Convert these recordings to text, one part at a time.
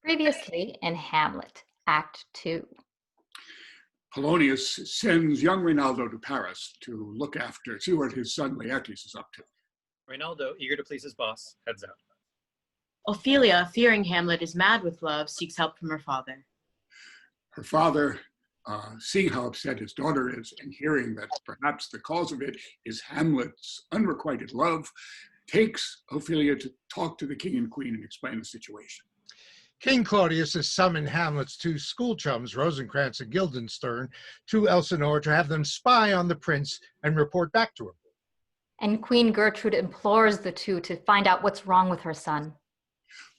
Previously in Hamlet, Act 2. Polonius sends young Rinaldo to Paris to see what his son Laertes is up to. Rinaldo, eager to please his boss, heads out. Ophelia, fearing Hamlet is mad with love, seeks help from her father. Her father, seeing how upset his daughter is and hearing that perhaps the cause of it is Hamlet's unrequited love, takes Ophelia to talk to the king and queen and explain the situation. King Claudius has summoned Hamlet's two school chums, Rosencrantz and Guildenstern, to Elsinore to have them spy on the prince and report back to him. And Queen Gertrude implores the two to find out what's wrong with her son.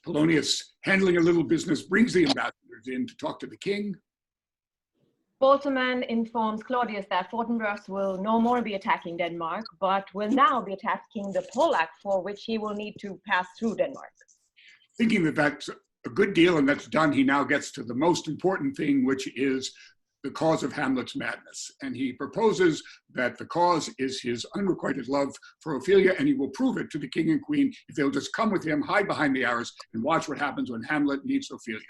Polonius, handling a little business, brings the ambassadors in to talk to the king. Balterman informs Claudius that Fortinbras will no more be attacking Denmark, but will now be attacking the Polack, for which he will need to pass through Denmark. Thinking that that's a good deal and that's done, he now gets to the most important thing, which is the cause of Hamlet's madness. And he proposes that the cause is his unrequited love for Ophelia, and he will prove it to the king and queen if they'll just come with him, hide behind the arras, and watch what happens when Hamlet meets Ophelia.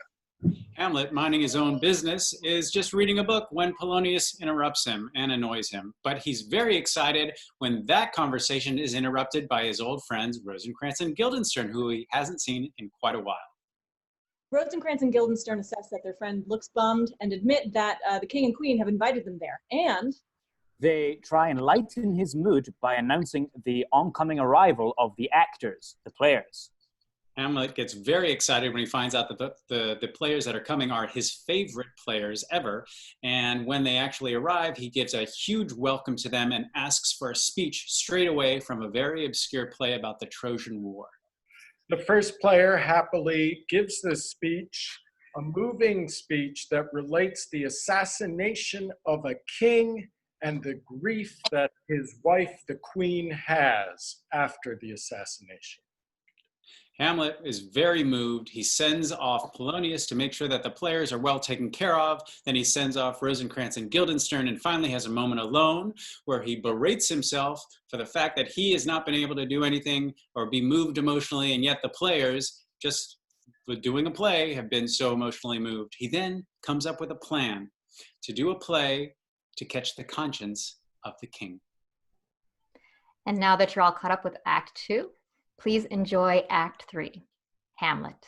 Hamlet, minding his own business, is just reading a book when Polonius interrupts him and annoys him. But he's very excited when that conversation is interrupted by his old friends Rosencrantz and Guildenstern, who he hasn't seen in quite a while. Rosencrantz and Guildenstern assess that their friend looks bummed and admit that the king and queen have invited them there. And they try and lighten his mood by announcing the oncoming arrival of the actors, the players. Hamlet gets very excited when he finds out that the players that are coming are his favorite players ever. And when they actually arrive, he gives a huge welcome to them and asks for a speech straight away from a very obscure play about the Trojan War. The first player happily gives this speech, a moving speech that relates the assassination of a king and the grief that his wife, the queen, has after the assassination. Hamlet is very moved. He sends off Polonius to make sure that the players are well taken care of. Then he sends off Rosencrantz and Guildenstern and finally has a moment alone where he berates himself for the fact that he has not been able to do anything or be moved emotionally, and yet the players, just with doing a play, have been so emotionally moved. He then comes up with a plan to do a play to catch the conscience of the king. And now that you're all caught up with Act 2, please enjoy Act 3, Hamlet.